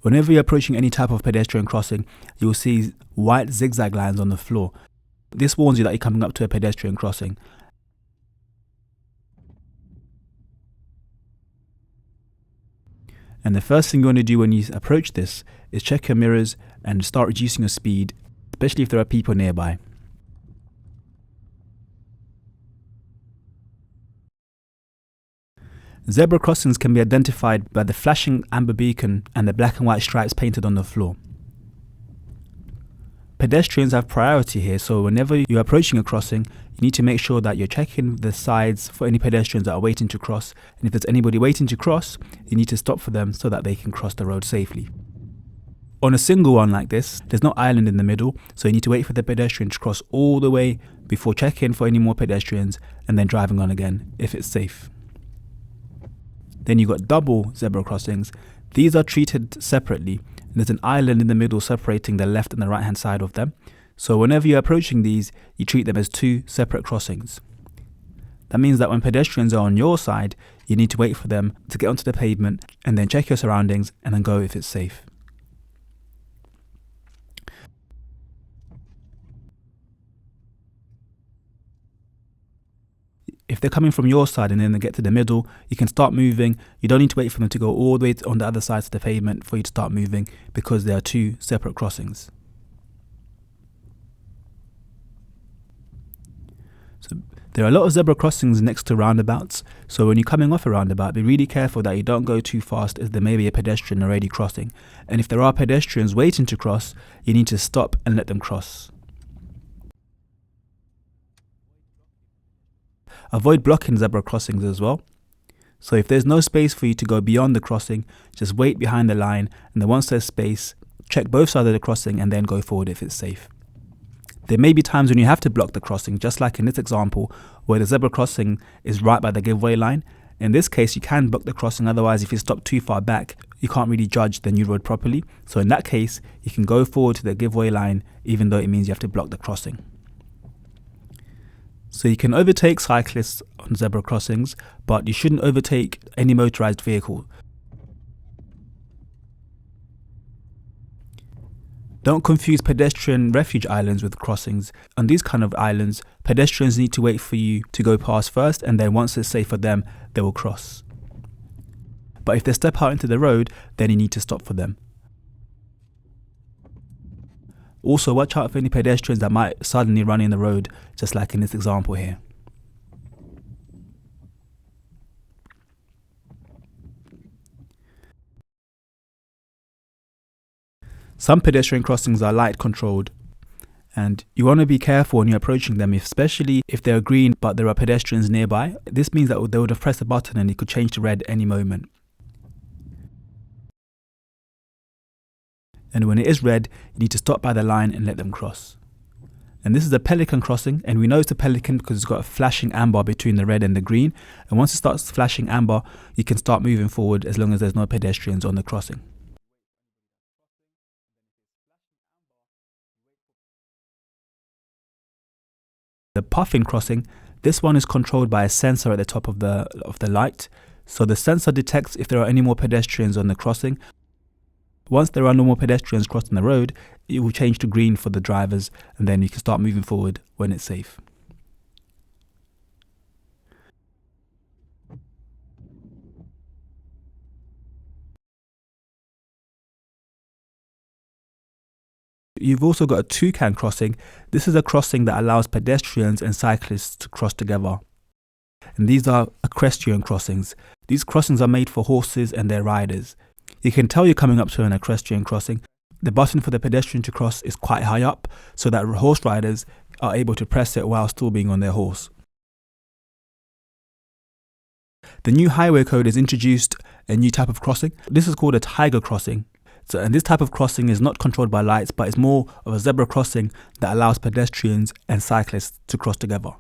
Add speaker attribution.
Speaker 1: Whenever you're approaching any type of pedestrian crossing, you'll see white zigzag lines on the floor. This warns you that you're coming up to a pedestrian crossing. And the first thing you want to do when you approach this is check your mirrors and start reducing your speed, especially if there are people nearby. Zebra crossings can be identified by the flashing amber beacon and the black and white stripes painted on the floor. Pedestrians have priority here, so whenever you're approaching a crossing, you need to make sure that you're checking the sides for any pedestrians that are waiting to cross, and if there's anybody waiting to cross, you need to stop for them so that they can cross the road safely. On a single one like this, there's no island in the middle, so you need to wait for the pedestrian to cross all the way before checking for any more pedestrians and then driving on again if it's safe. Then you've got double zebra crossings. These are treated separately. There's an island in the middle separating the left and the right hand side of them. So whenever you're approaching these, you treat them as two separate crossings. That means that when pedestrians are on your side, you need to wait for them to get onto the pavement and then check your surroundings and then go if it's safe. If they're coming from your side and then they get to the middle, you can start moving. You don't need to wait for them to go all the way on the other side of the pavement for you to start moving, because there are two separate crossings. So there are a lot of zebra crossings next to roundabouts, so when you're coming off a roundabout, be really careful that you don't go too fast, as there may be a pedestrian already crossing. And if there are pedestrians waiting to cross, you need to stop and let them cross. Avoid blocking zebra crossings as well. So if there's no space for you to go beyond the crossing, just wait behind the line, and then once there's space, check both sides of the crossing and then go forward if it's safe. There may be times when you have to block the crossing, just like in this example where the zebra crossing is right by the giveaway line. In this case, you can block the crossing, otherwise if you stop too far back, you can't really judge the new road properly. So in that case, you can go forward to the giveaway line even though it means you have to block the crossing. So you can overtake cyclists on zebra crossings, but you shouldn't overtake any motorized vehicle. Don't confuse pedestrian refuge islands with crossings. On these kind of islands, pedestrians need to wait for you to go past first, and then once it's safe for them, they will cross. But if they step out into the road, then you need to stop for them. Also, watch out for any pedestrians that might suddenly run in the road, just like in this example here. Some pedestrian crossings are light controlled, and you want to be careful when you're approaching them, especially if they're green but there are pedestrians nearby. This means that they would have pressed a button and it could change to red any moment. And when it is red, you need to stop by the line and let them cross. And this is a pelican crossing, and we know it's a pelican because it's got a flashing amber between the red and the green. And once it starts flashing amber, you can start moving forward as long as there's no pedestrians on the crossing. The puffin crossing, this one is controlled by a sensor at the top of the light. So the sensor detects if there are any more pedestrians on the crossing. Once there are no more pedestrians crossing the road, it will change to green for the drivers, and then you can start moving forward when it's safe. You've also got a toucan crossing. This is a crossing that allows pedestrians and cyclists to cross together. And these are equestrian crossings. These crossings are made for horses and their riders. You can tell you're coming up to an equestrian crossing. The button for the pedestrian to cross is quite high up, so that horse riders are able to press it while still being on their horse. The new highway code has introduced a new type of crossing. This is called a tiger crossing. And this type of crossing is not controlled by lights, but it's more of a zebra crossing that allows pedestrians and cyclists to cross together.